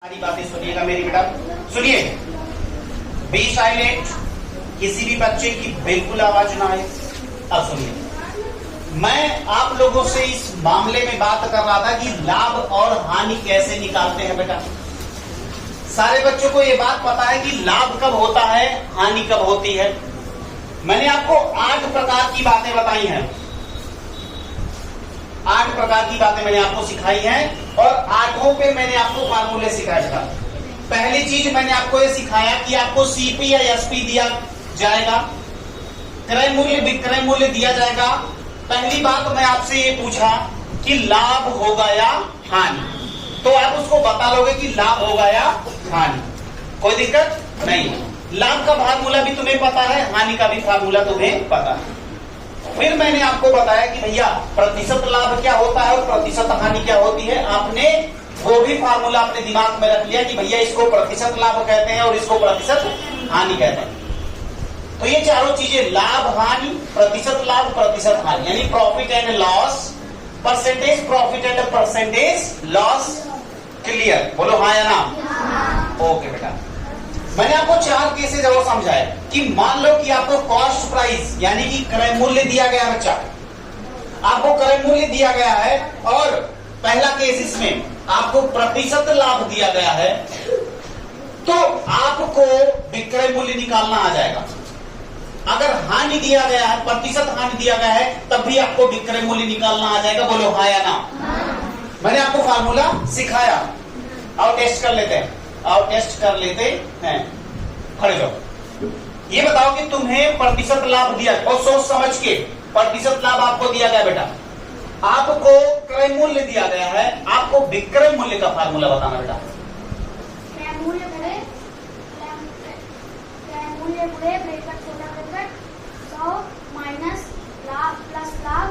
सारी बातें सुनिएगा मेरी बेटा, सुनिए। बी साइलेंट, किसी भी बच्चे की बिल्कुल आवाज ना आए। अब सुनिए, मैं आप लोगों से इस मामले में बात कर रहा था कि लाभ और हानि कैसे निकालते हैं बेटा। सारे बच्चों को ये बात पता है कि लाभ कब होता है, हानि कब होती है। मैंने आपको 8 प्रकार की बातें बताई हैं, 8 प्रकार की बातें मैंने आपको सिखाई हैं और 8 पे मैंने आपको फार्मूले सिखाए था। पहली चीज मैंने आपको ये सिखाया कि आपको सीपी या एसपी दिया जाएगा, क्रय मूल्य विक्रय मूल्य दिया जाएगा। पहली बात मैं आपसे ये पूछा कि लाभ होगा या हानि, तो आप उसको बता लोगे कि लाभ होगा या हानि, कोई दिक्कत नहीं। लाभ का फार्मूला भी तुम्हें पता है, हानि का भी फार्मूला तुम्हें पता है। फिर मैंने आपको बताया कि भैया प्रतिशत लाभ क्या होता है और प्रतिशत हानि क्या होती है। आपने वो भी फार्मूला अपने दिमाग में रख लिया कि भैया इसको प्रतिशत लाभ कहते हैं और इसको प्रतिशत हानि कहते हैं। तो ये चारों चीजें, लाभ हानि, प्रतिशत लाभ, प्रतिशत हानि, यानी profit and loss, percentage profit and percentage loss. Clear? बोलो हाँ या ना? ओके बेटा, मैंने आपको 4 केसेज और समझाए कि मान लो कि आपको कॉस्ट प्राइस यानी कि क्रय मूल्य दिया गया है बच्चा, आपको क्रय मूल्य दिया गया है और पहला केस इसमें आपको प्रतिशत लाभ दिया गया है, तो आपको विक्रय मूल्य निकालना आ जाएगा। अगर हानि दिया गया है, प्रतिशत हानि दिया गया है, तब भी आपको विक्रय मूल्य निकालना आ जाएगा। बोलो हाँ या ना? मैंने आपको फार्मूला सिखाया। आओ टेस्ट कर लेते हैं, आओ टेस्ट कर लेते हैं। खड़े जाओ, ये बताओ कि तुम्हें प्रतिशत लाभ दिया और सोच समझ के प्रतिशत लाभ आपको दिया गया बेटा, आपको क्रय मूल्य दिया गया है, आपको विक्रय मूल्य का फार्मूला बताना बेटा। क्रय मूल्य गुणे ब्रैकेट छोटा ब्रैकेट 100 माइनस लाभ प्लस लाभ,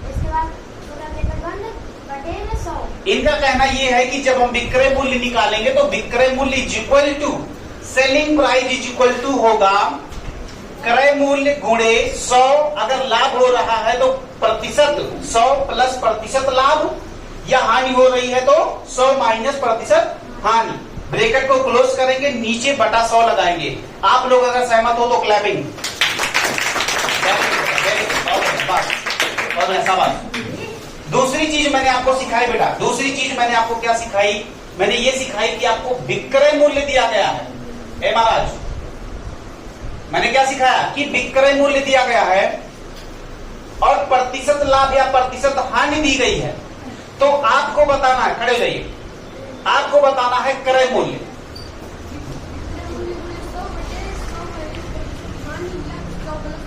इसके बाद छोटा ब्रैकेट बंद बटे में 100। इनका कहना यह है कि जब हम विक्रय मूल्य निकालेंगे तो विक्रय मूल्य is equal to selling price is equal to होगा क्रय मूल्य गुणे 100। अगर लाभ हो रहा है तो प्रतिशत 100 प्लस प्रतिशत लाभ, या हानि हो रही है तो 100 माइनस प्रतिशत हानि। ब्रैकेट को क्लोज करेंगे, नीचे बटा 100 लगाएंगे। आप लोग अगर सहमत हो तो क्लैपिंग। और ऐसा बात। दूसरी चीज मैंने आपको सिखाई बेटा, दूसरी चीज मैंने आपको क्या सिखाई? मैंने ये सिखाई कि आपको विक्रय मूल्य दिया गया है। ए महाराज, मैंने क्या सिखाया कि विक्रय मूल्य दिया गया है और प्रतिशत लाभ या प्रतिशत हानि दी गई है, तो आपको बताना है, खड़े रहिए, आपको बताना है क्रय मूल्य।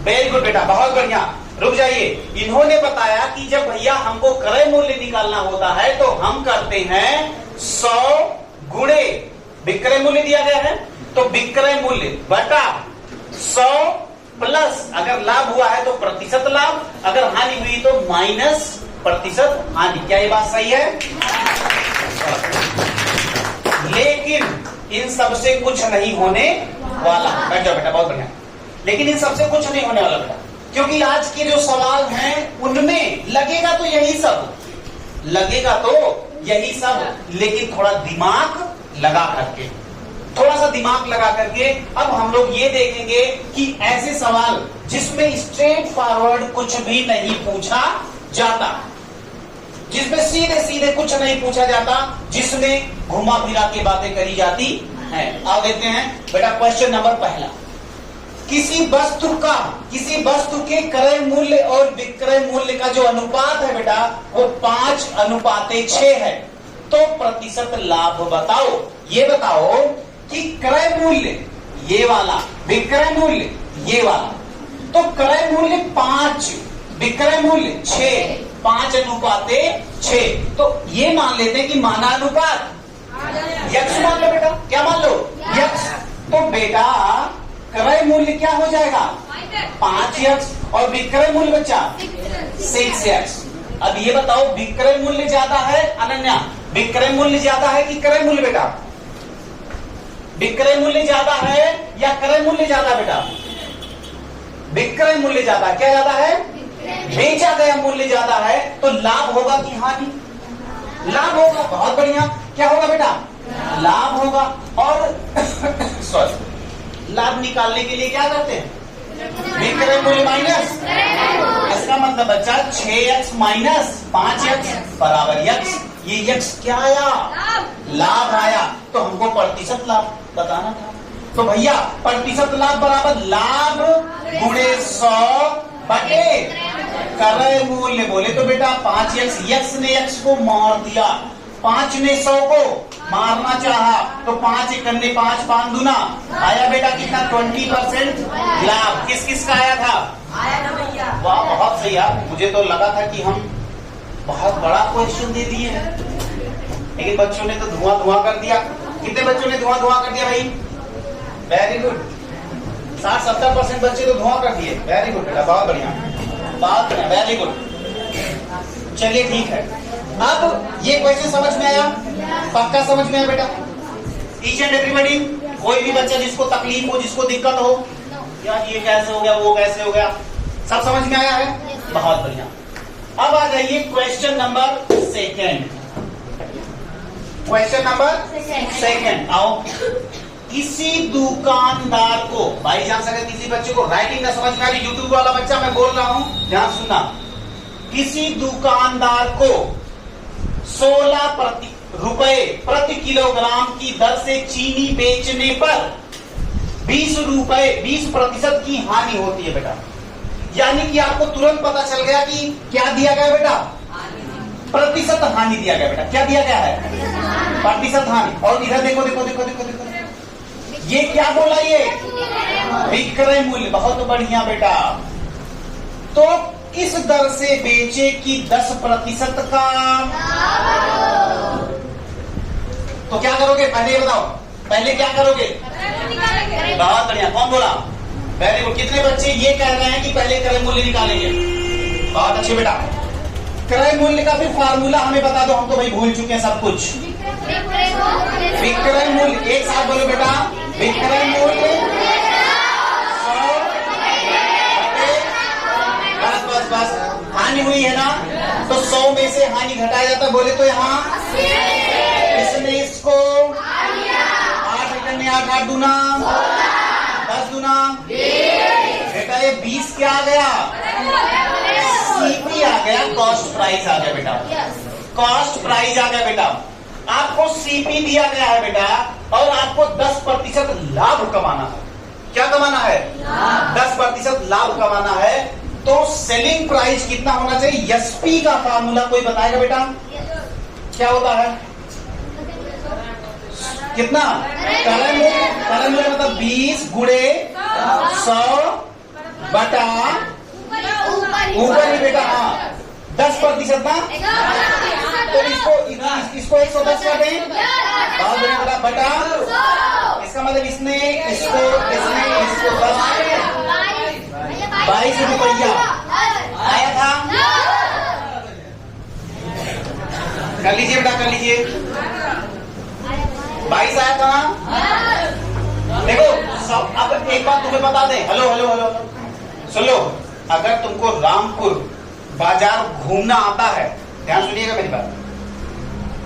वेरी गुड बेटा, बहुत बढ़िया। रुक जाइए, इन्होंने बताया कि जब भैया हमको क्रय मूल्य निकालना होता है तो हम करते हैं 100 गुणे विक्रय मूल्य दिया गया है, तो विक्रय मूल्य बटा 100 प्लस अगर लाभ हुआ है तो प्रतिशत लाभ, अगर हानि हुई तो माइनस प्रतिशत हानि। क्या ये बात सही है? लेकिन इन सबसे कुछ नहीं होने वाला। बैठ जाओ बेटा, बहुत बढ़िया। लेकिन इन सबसे कुछ नहीं होने वाला बेटा, क्योंकि आज के जो सवाल हैं उनमें लगेगा तो यही सब, लगेगा तो यही सब, लेकिन थोड़ा दिमाग लगा करके, थोड़ा सा दिमाग लगा करके अब हम लोग ये देखेंगे कि ऐसे सवाल जिसमें स्ट्रेट फॉरवर्ड कुछ भी नहीं पूछा जाता, जिसमें सीधे सीधे कुछ नहीं पूछा जाता, जिसमें घुमा फिरा के बातें करी जाती हैं। आओ देखते हैं बेटा, क्वेश्चन नंबर पहला। किसी वस्तु के क्रय मूल्य और विक्रय मूल्य का जो अनुपात है बेटा वो 5:6 है, तो प्रतिशत लाभ बताओ। ये बताओ कि क्रय मूल्य ये वाला, विक्रय मूल्य ये वाला, तो क्रय मूल्य 5, विक्रय मूल्य 6, 5:6, तो ये मान लेते हैं कि माना अनुपात यक्ष मान लो बेटा। क्या मान लो? यक्ष। तो बेटा क्रय मूल्य क्या हो जाएगा? 5x और विक्रय मूल्य बच्चा 6x। अब ये बताओ विक्रय मूल्य ज्यादा है अनन्या, विक्रय मूल्य ज्यादा है कि क्रय मूल्य बेटा? विक्रय मूल्य ज्यादा है या क्रय मूल्य ज्यादा बेटा? विक्रय मूल्य ज्यादा। क्या ज्यादा है? बेचा गया मूल्य ज्यादा है, तो लाभ होगा कि हानि? लाभ होगा। बहुत बढ़िया। क्या होगा बेटा? लाभ होगा। और सॉरी, लाभ निकालने के लिए क्या करते हैं? विक्रय मूल्य माइनस। इसका मतलब बच्चा 6x माइनस 5x बराबर x। ये x क्या आया? लाभ आया। तो हमको प्रतिशत लाभ बताना था। तो भैया प्रतिशत लाभ बराबर लाभ गुणे 100 बटे क्रय मूल्य। बोले तो बेटा 5x, x ने x को मार दिया, 5 ने 100 को मारना चाहा, तो 5 एक करने 5, 5 दूना आया बेटा कितना? 20% लाभ। किस किस का आया था? आया ना भैया। वाह बहुत सही यार। मुझे तो लगा था कि हम बहुत बड़ा क्वेश्चन दे दिए, लेकिन बच्चों ने तो धुआं धुआं कर दिया। कितने बच्चों ने धुआं धुआं कर दिया भाई? Very good. 60-70% बच्चे तो धुआं कर दिए। वेरी गुड बेटा, बहुत बढ़िया, बहुत बढ़िया, वेरी गुड। चलिए ठीक है, अब ये क्वेश्चन समझ में आया? पक्का समझ में आया बेटा? ईच एंड एवरीबॉडी, कोई भी बच्चा जिसको तकलीफ हो, जिसको दिक्कत हो, यार ये कैसे हो गया, वो कैसे हो गया, सब समझ में आया है? बहुत बढ़िया। अब आ जाइए क्वेश्चन नंबर 2। क्वेश्चन नंबर 2 आओ। किसी दुकानदार को, भाई जान सके किसी बच्चे को राइटिंग ना समझ में आ रही, यूट्यूब वाला बच्चा मैं बोल रहा हूं, ध्यान सुनना। किसी दुकानदार को 16 रुपए प्रति किलोग्राम की दर से चीनी बेचने पर 20% की हानि होती है बेटा। यानी कि आपको तुरंत पता चल गया कि क्या दिया गया बेटा? प्रतिशत हानि दिया गया बेटा। क्या दिया गया है? प्रतिशत हानि। और इधर देखो देखो देखो देखो देखो, ये क्या बोला? ये विक्रय मूल्य। बहुत बढ़िया बेटा। तो किस दर से बेचे कि 10% का? तो क्या करोगे पहले ये बताओ, पहले क्या करोगे? बहुत बढ़िया, कौन बोला? Very good. कितने बच्चे ये कह रहे हैं कि पहले क्रय मूल्य निकालेंगे? बहुत अच्छे बेटा। क्रय मूल्य का भी फार्मूला हमें बता दो, हम तो भाई भूल चुके हैं सब कुछ। विक्रय मूल्य, एक साथ बोलो बेटा। विक्रय मूल्य 100 बटे, बस बस, हानि हुई है ना, तो 100 में से हानि घटाया जाता। बोले तो यहाँ इसने इसको 8 करने 8 दूना 10 दूना बेटा, ये 20 क्या आ गया? सीपी आ गया, कॉस्ट प्राइस आ गया बेटा। कॉस्ट प्राइस आ गया बेटा। आपको सीपी दिया गया है बेटा, और आपको 10% लाभ कमाना है। क्या कमाना है? 10% लाभ कमाना है। तो सेलिंग प्राइस कितना होना चाहिए? एसपी का फार्मूला कोई बताएगा बेटा? क्या होता है? कितना? क्रय मूल्य मतलब 20 गुणे 100 बटा ऊपर ही बेटा, हाँ 10% ना, तो इसको 110 कर दें, बहुत बढ़िया बेटा, बटा इसका मतलब इसने इसको 22 रुपया आया था। कर लीजिए बेटा, कर लीजिए। 22 आया था ना? देखो सब, अब एक बात तुम्हें बता दें। हेलो हेलो हेलो, सुन लो। अगर तुमको रामपुर बाजार घूमना आता है, ध्यान सुनिएगा मेरी बात,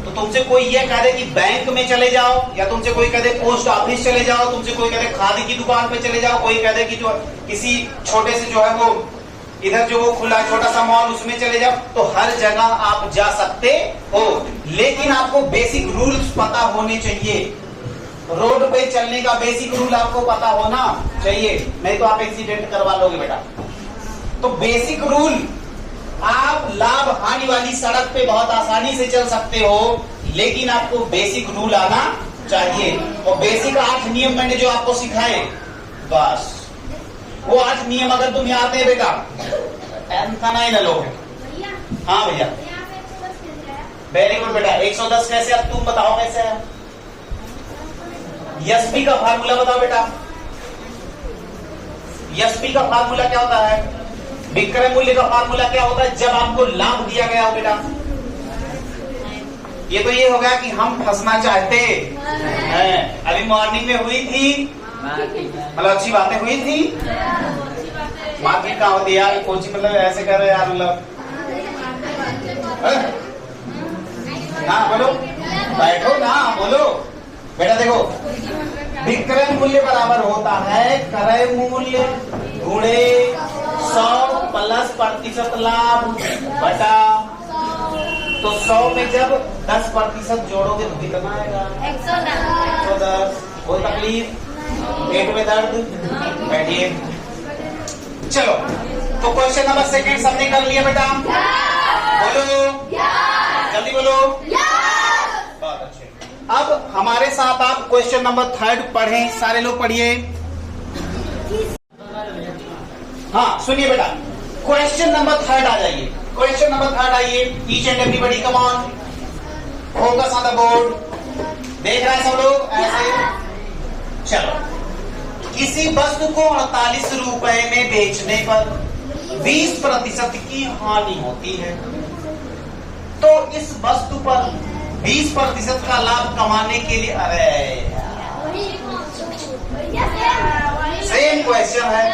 तो तुमसे कोई ये कह दे कि बैंक में चले जाओ, या तुमसे कोई कह दे पोस्ट ऑफिस चले जाओ, तुमसे कोई कह दे खादी की दुकान पे चले जाओ, कोई कह दे कि जो किसी छोटे से जो है वो इधर जो वो खुला छोटा सा मॉल उसमें चले जाओ, तो हर जगह आप जा सकते हो, लेकिन आपको बेसिक रूल्स पता होने चाहिए। रोड पे चलने का बेसिक रूल आपको पता होना चाहिए, नहीं तो आप एक्सीडेंट करवा लोगे बेटा। तो बेसिक रूल, आप लाभ हानि वाली सड़क पे बहुत आसानी से चल सकते हो, लेकिन आपको बेसिक रूल आना चाहिए। और बेसिक 8 नियम मैंने जो आपको सिखाए, बस वो 8 नियम अगर तुम याद है बेटा, टेंशन ही न लो। हाँ भैया, वेरी गुड बेटा। 110 कैसे? अब तुम बताओ कैसे है? एसपी का फार्मूला बताओ बेटा। एसपी का फार्मूला क्या होता है? विक्रय मूल्य का फार्मूला क्या होता है जब आपको लाभ दिया गया हो बेटा? ये तो ये हो गया कि हम फंसना चाहते हैं। अभी मॉर्निंग में हुई थी, मतलब अच्छी बातें हुई थी। मार्केट कहाँ होती है यार? कोचिंग मतलब ऐसे कर रहे यार, मतलब हाँ बोलो, बैठो ना, बोलो विक्रय मूल्य बराबर होता है क्रय मूल्य गुणे 100 प्लस प्रतिशत लाभ बटा, तो 100 में जब 10% जोड़ोगे तो कितना आएगा? 110। कोई तकलीफ? पेट में दर्द? बैठिए। चलो, तो क्वेश्चन नंबर सेकंड सबने कर लिया बेटा? बोलो, जल्दी बोलो। बहुत अच्छे। अब हमारे साथ आप क्वेश्चन नंबर थर्ड पढ़ें, सारे लोग पढ़िए। हाँ सुनिए बेटा, क्वेश्चन नंबर थर्ड आ जाइए। क्वेश्चन नंबर थर्ड आइए। Each and everybody come on, focus on the board. देख रहे हैं सब लोग ऐसे? चलो, किसी वस्तु को 48 रुपए में बेचने पर 20% की हानि होती है, तो इस वस्तु पर 20% का लाभ कमाने के लिए, अरे सेम क्वेश्चन है।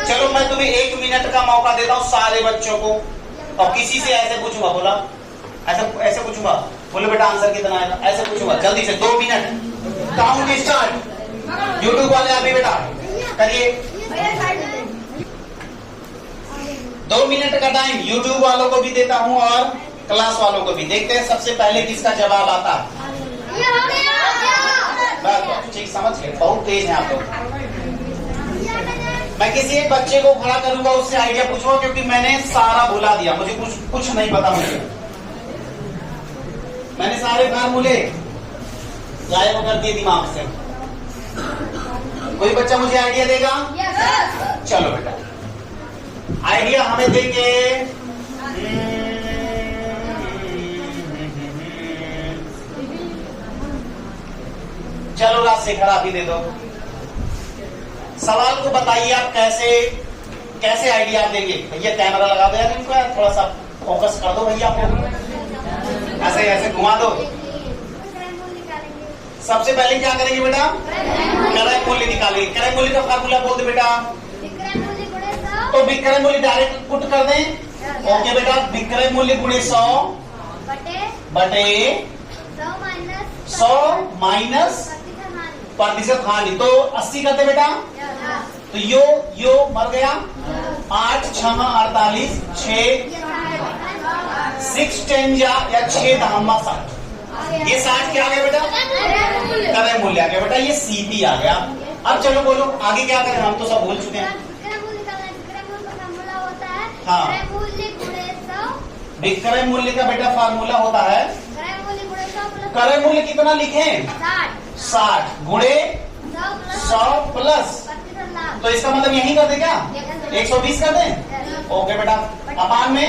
चलो मैं तुम्हें 1 मिनट का मौका देता हूँ सारे बच्चों को, और किसी से ऐसे पूछूंगा, बोला ऐसे पूछूंगा, बोलो बेटा आंसर कितना आएगा, ऐसे पूछूंगा जल्दी से। 2 मिनट, काउंट स्टार्ट। यूट्यूब वाले आप भी बेटा करिए। 2 मिनट का टाइम यूट्यूब वालों को भी देता हूँ और क्लास वालों को भी। देखते हैं सबसे पहले किसका जवाब आता है। बस ठीक समझ गए, बहुत तेज है आप लोग। मैं किसी एक बच्चे को खड़ा करूंगा, उससे आइडिया पूछूंगा, क्योंकि मैंने सारा भुला दिया, मुझे कुछ नहीं पता। मैंने सारे फार्मूले गायब कर दिए दिमाग से। कोई बच्चा मुझे आइडिया देगा? चलो बेटा, आइडिया हमें देंगे। चलो राजशेखर आप ही दे दो। सवाल को बताइए आप कैसे आइडिया आप देंगे। भैया कैमरा लगा दो यार इनको, यार थोड़ा सा फोकस कर दो भैया, आपको ऐसे ऐसे घुमा दो। सबसे पहले क्या करेंगे बेटा? क्रय मूल्य निकालेंगे। क्रय मूल्य का फार्मूला बोल दे बेटा। तो विक्रय मूल्य डायरेक्ट पुट कर दें। ओके बेटा, विक्रय मूल्य गुणे 100 बटे 100 माइनस प्रतिशत हानि, तो 80 करते बेटा। तो यो मर गया। 8 6 48, 6 10 या 6 धामा 60। ये 60 क्या आ गया बेटा? क्रय मूल्य आ गया बेटा, ये सीपी आ गया। अब चलो बोलो आगे क्या करें, हम तो सब भूल चुके हैं। हाँ, विक्रय मूल्य का बेटा फार्मूला होता है, क्रय मूल्य कितना लिखें? 60 गुणे 100 प्लस, तो इसका मतलब यही कर दे क्या? 120 कर दें। ओके बेटा, अपान में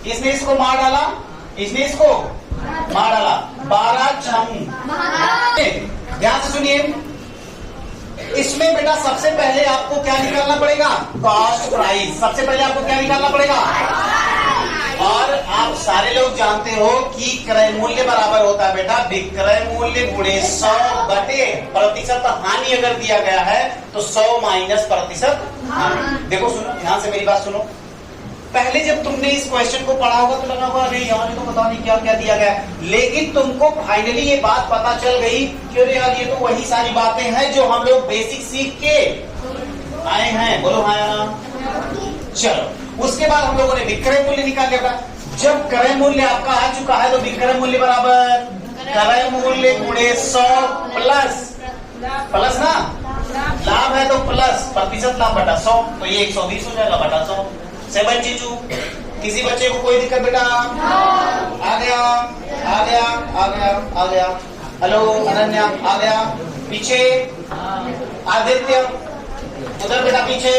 इसने इसको मार डाला, इसने इसको मार डाला। 12 6। ध्यान से सुनिए, इसमें बेटा सबसे पहले आपको क्या निकालना पड़ेगा? Cost price. सबसे पहले आपको क्या निकालना पड़ेगा? और आप सारे लोग जानते हो कि क्रय मूल्य बराबर होता है बेटा विक्रय मूल्य गुणे 100 बटे प्रतिशत हानि। अगर दिया गया है तो 100 माइनस प्रतिशत हानि। देखो सुनो, ध्यान से मेरी बात सुनो। पहले जब तुमने इस क्वेश्चन को पढ़ा होगा तो लगा होगा अरे यार ये तो पता नहीं क्या क्या दिया गया, लेकिन तुमको फाइनली ये बात पता चल गई कि अरे यार ये तो वही सारी बातें हैं जो हम लोग बेसिक सीख के आए हैं। बोलो हाँ। चलो, उसके बाद हम लोगों ने विक्रय मूल्य निकाल लिया। जब क्रय मूल्य आपका आ चुका है तो विक्रय मूल्य बराबर क्रय मूल्य गुणे 100 प्लस ना, लाभ है तो प्लस प्रतिशत लाभ बटा 100, तो ये 120 हो जाएगा बटा 100। 7 जीजू, किसी बच्चे को कोई दिक्कत बेटा? आ गया आ गया आ गया आ गया। हेलो अनन्या आ गया। पीछे आदित्य, उधर बेटा पीछे,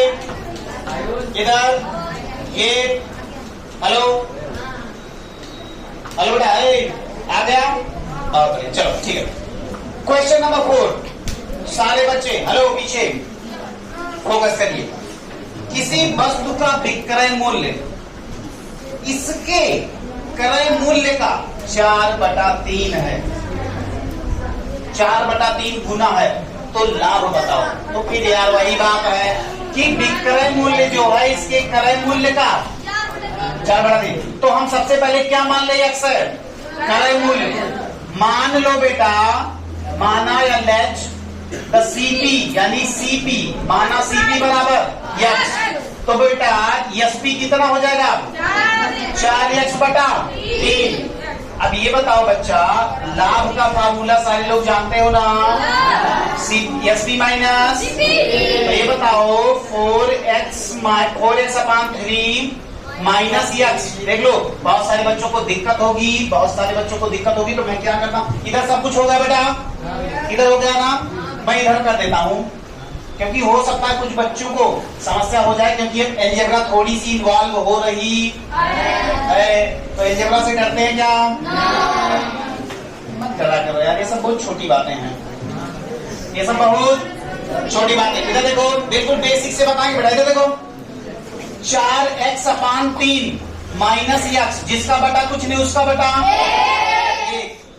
इधर ये। हेलो हेलो बेटा आ गया। चलो ठीक है। क्वेश्चन नंबर 4, सारे बच्चे हेलो पीछे फोकस करिए। किसी वस्तु का विक्रय मूल्य इसके क्रय मूल्य का 4/3 है, 4/3 गुना है, तो लाभ बताओ। तो फिर यार वही बात है कि विक्रय मूल्य जो है इसके क्रय मूल्य का 4/3। तो हम सबसे पहले क्या मान ले? अक्सर क्रय मूल्य मान लो बेटा, माना या लेच द सीपी यानी सीपी माना सीपी बराबर यक्स, तो बेटा एसपी कितना हो जाएगा? 4x बटा 3। अब ये बताओ बच्चा, लाभ का फार्मूला सारे लोग जानते हो ना, एसपी माइनस, तो ये बताओ 4x अपान 3 माइनस यक्स। देख लो बहुत सारे बच्चों को दिक्कत होगी, तो मैं क्या करता हूँ, इधर सब कुछ हो गया बेटा, इधर हो गया ना, मैं इधर कर देता हूँ, क्योंकि हो सकता है कुछ बच्चों को समस्या हो जाए, क्योंकि अलजेब्रा थोड़ी सी इन्वॉल्व हो रही है, तो अलजेब्रा से डरते हैं क्या? मत डरा करो यार, ये सब बहुत छोटी बातें हैं, ये सब बहुत छोटी बातें। इधर देखो, बिल्कुल बेसिक से बताएंगे बेटा, इधर देखो 4x अपान 3 माइनस यक्स, जिसका बटा कुछ नहीं उसका बटा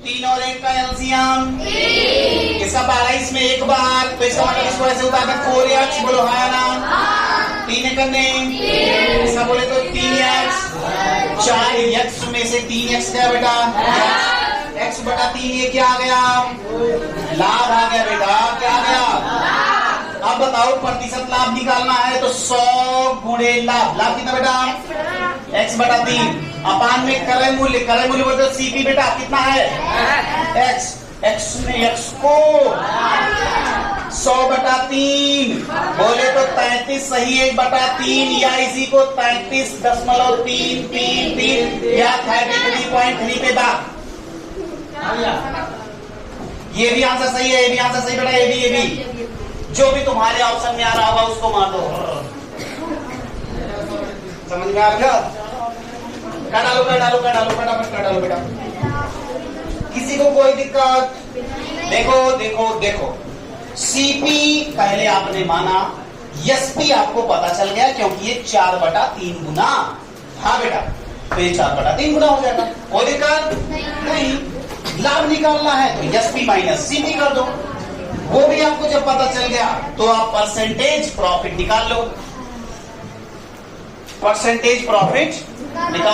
3 और 1 का एलसीएम, इसका 22 में एक बार, तो इसका मतलब इसको ऐसे उतारना 4x, बोलो हाँ ना, 3 करने, इसका बोले तो 3x, 4x में से 3x क्या बेटा? x बटा 3, ये क्या आ गया? लाभ आ गया बेटा, क्या आ गया? अब बताओ प्रतिशत लाभ निकालना है तो 100 गुणे लाभ, लाभ कितना बेटा? x बटा 3 अपान में क्रय मूल्य बोलते तो सीपी बेटा कितना है? x में x को 100 बटा 3 बोले तो 33 सही, 1 बटा 3 या इसी को 33.333 या 33.3 पे बात, ये भी आंसर सही है, ये भी आंसर सही बेटा, ये भी जो भी तुम्हारे ऑप्शन में आ रहा होगा उसको मार दो। समझ में आ गया? कर डालो बेटा, किसी को कोई दिक्कत? देखो सीपी पहले आपने माना, एसपी आपको पता चल गया क्योंकि ये 4 बटा 3 गुना, हाँ बेटा, तो ये 4 बटा 3 गुना हो जाएगा, कोई दिक्कत नहीं। लाभ निकालना है तो एसपी माइनस सीपी कर दो, वो भी आपको जब पता चल गया तो आप परसेंटेज प्रॉफिट निकाल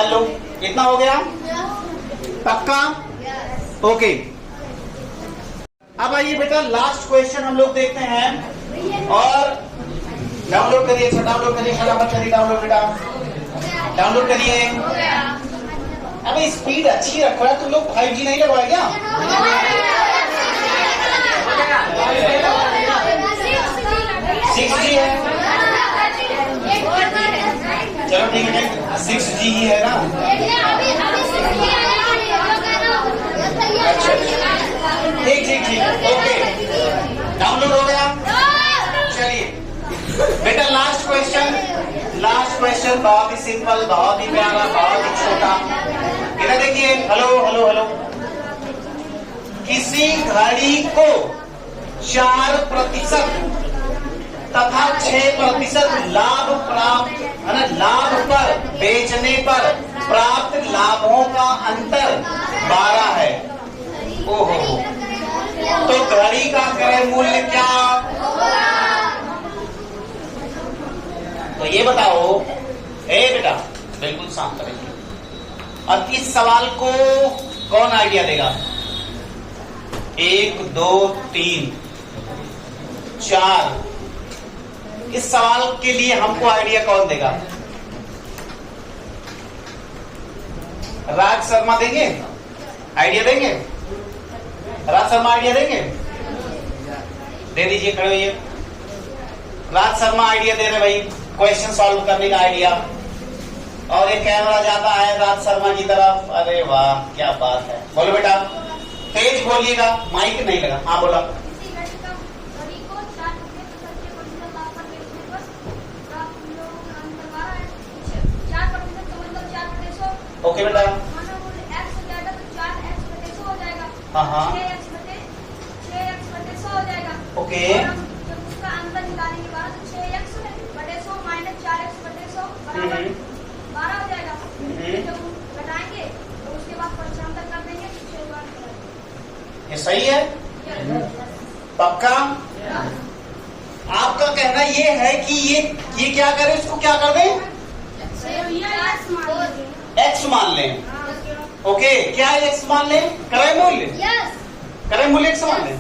लो, कितना हो गया? पक्का? ओके। अब आइए बेटा लास्ट क्वेश्चन हम लोग देखते हैं, और डाउनलोड करिए फटाफट करिए, डाउनलोड करिए। अबे स्पीड अच्छी रखो यार, तुम लोग 5G नहीं लगवाए क्या? 6G है, चलो ठीक है, 6G ही है ना? अच्छा ठीक, ओके, डाउनलोड हो गया। चलिए बेटा लास्ट क्वेश्चन बहुत ही सिंपल, बहुत ही प्यारा, बहुत ही छोटा। इधर देखिए, हेलो, किसी घड़ी को 4% तथा 6% लाभ पर बेचने पर प्राप्त लाभों का अंतर 12 है। ओहो, तो घड़ी का क्रय मूल्य क्या? तो ये बताओ, बेटा बिल्कुल शांत रहिए, और इस सवाल को कौन आइडिया देगा? 1 2 3 4, इस सवाल के लिए हमको आइडिया कौन देगा? राज शर्मा देंगे? आइडिया देंगे? राज शर्मा आइडिया देंगे? दे दीजिए, खड़े होइए। राज शर्मा आइडिया दे रहे भाई, क्वेश्चन सॉल्व करने का आइडिया। और एक कैमरा जाता है राज शर्मा की तरफ, अरे वाह क्या बात है, बोलो बेटा, तेज बोलिएगा, माइक नहीं लगा। हाँ बोला। ओके बेटा, हाँ, 6x/100 हो जाएगा। ओके, जब उसका अंतर निकालने के बाद 6x/100 माइनस 4x/100 बराबर 12 हो जाएगा। जब हम घटाएंगे तो उसके बाद पक्षांतर कर देंगे तो 6 बार। ये सही है? पक्का? आपका कहना ये है कि ये क्या करें, इसको क्या कर दें? एक्स मान लें। ओके, क्या एक्स मान लें? क्रय मूल्य? क्रय मूल्य एक्स मान लें।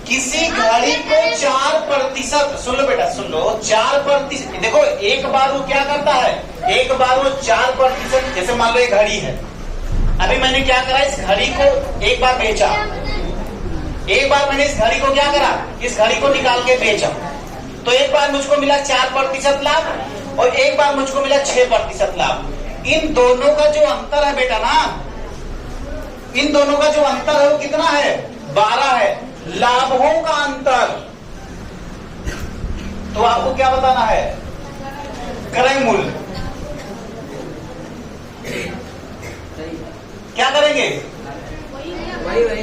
किसी घड़ी को 4%, सुन लो बेटा सुन लो, 4%, देखो एक बार वो क्या करता है, एक बार वो 4%, जैसे मान लो एक घड़ी है, अभी मैंने क्या करा, इस घड़ी को एक बार बेचा, एक बार मैंने इस घड़ी को क्या करा, इस घड़ी को निकाल के बेचा, तो एक बार मुझको मिला 4% लाभ और एक बार मुझको मिला 6% लाभ। इन दोनों का जो अंतर है बेटा ना, इन दोनों का जो अंतर है वो कितना है, 12 है, लाभों का अंतर। तो आपको क्या बताना है, क्रय मूल्य। क्या करेंगे,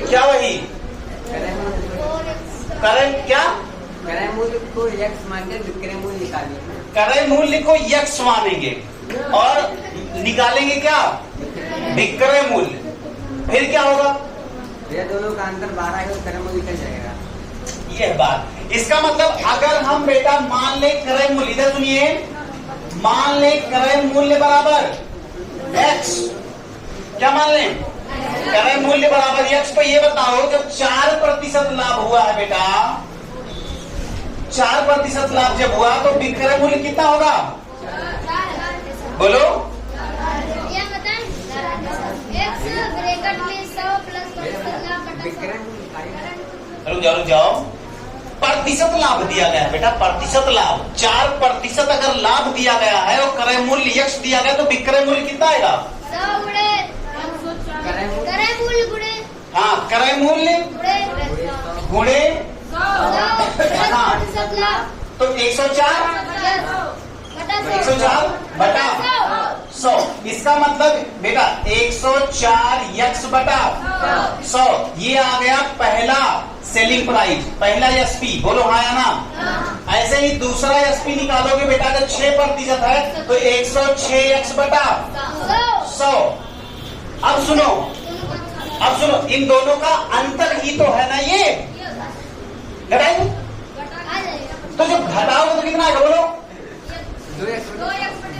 क्या वही क्रय, क्या क्रय मूल्य को यक्स मान के विक्रय मूल्य निकालेंगे, क्रय मूल्य को यक्स मानेंगे और निकालेंगे क्या, विक्रय मूल्य। फिर क्या होगा, ये दोनों का अंतर 12 है, क्रय मूल्य निकल जाएगा। यह बात, इसका मतलब अगर हम बेटा मान ले क्रय मूल्य, इधर सुनिए, मान ले क्रय मूल्य बराबर x, क्या मान ले, क्रय मूल्य बराबर x, तो ये बताओ जब 4% लाभ हुआ है बेटा, 4% लाभ जब हुआ तो विक्रय मूल्य कितना होगा, बोलो, रुक जाओ, प्रतिशत लाभ दिया गया है बेटा, प्रतिशत लाभ, 4% अगर लाभ दिया गया है और क्रय मूल्य यक्ष दिया गया तो विक्रय मूल्य कितना आएगा, हाँ क्रय मूल्य गुणे, हाँ तो 104 बटा 100, इसका मतलब बेटा 104 यक्स बटा 100, ये आ गया पहला सेलिंग प्राइस, पहला एसपी, बोलो हाँ या ना। ऐसे ही दूसरा एसपी निकालोगे बेटा, अगर 6% है तो 106 यक्स बटा 100। अब सुनो, अब सुनो, इन दोनों का अंतर ही तो है ना ये, घटाएंगे तो जब घटाओगे तो कितना आएगा, बोलो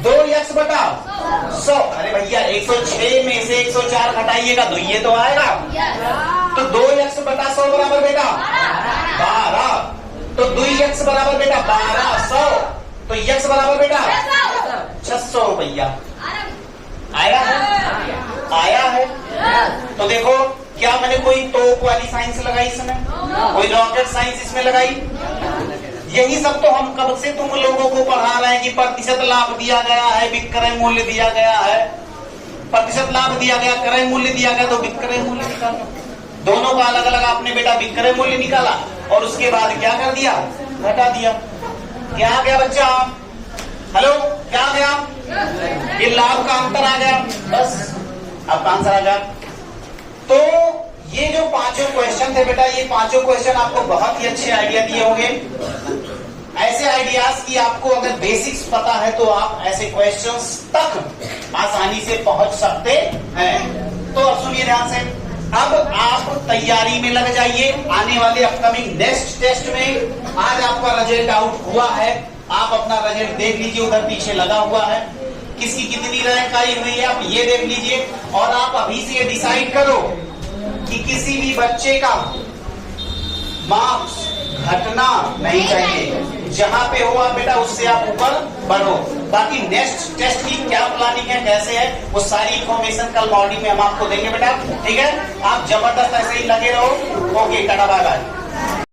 2 यक्स बटा 100। अरे भैया 106 में से 104 घटाइएगा तो ये तो आएगा, तो 2 यक्स बटा 100 बराबर बेटा 12, तो 2 यक्स बराबर बेटा 1200, तो यक्स बराबर बेटा 600 रुपया आया है, आया है। तो देखो क्या मैंने कोई तोप वाली साइंस लगाई इसमें, कोई रॉकेट साइंस इसमें लगाई, यही सब तो हम कब से तुम लोगों को पढ़ा रहे हैं कि प्रतिशत लाभ दिया गया है, विक्रय मूल्य दिया गया है, प्रतिशत लाभ दिया गया, क्रय मूल्य दिया गया, तो विक्रय मूल्य निकालो। दोनों का अलग अलग आपने बेटा विक्रय मूल्य निकाला और उसके बाद क्या कर दिया, घटा दिया। क्या आ गया बच्चा, हेलो क्या आ गया, ये लाभ का अंतर आ गया, बस आपका आंसर आ गया। तो ये जो पांचों क्वेश्चन थे बेटा, ये पांचों क्वेश्चन आपको बहुत ही अच्छे आइडिया दिए होंगे। ऐसे आइडियाज की आपको अगर बेसिक्स पता है तो आप ऐसे क्वेश्चंस तक आसानी से पहुंच सकते हैं। तो अब सुनिए ध्यान से, अब आप तैयारी में लग जाइए आने वाले अपकमिंग नेक्स्ट टेस्ट में। आज आपका रिजल्ट आउट हुआ है, आप अपना रिजल्ट देख लीजिए, उधर पीछे लगा हुआ है, किसकी कितनी रैंक आई हुई है आप ये देख लीजिए, और आप अभी से डिसाइड करो कि किसी भी बच्चे का मार्क्स घटना नहीं चाहिए, जहां पे हो आप बेटा उससे आप ऊपर बढ़ो। बाकी नेक्स्ट टेस्ट की क्या प्लानिंग है, कैसे है, वो सारी इन्फॉर्मेशन कल मॉर्निंग में हम आपको देंगे बेटा, ठीक है। आप जबरदस्त ऐसे ही लगे रहो। Okay, tata bye bye.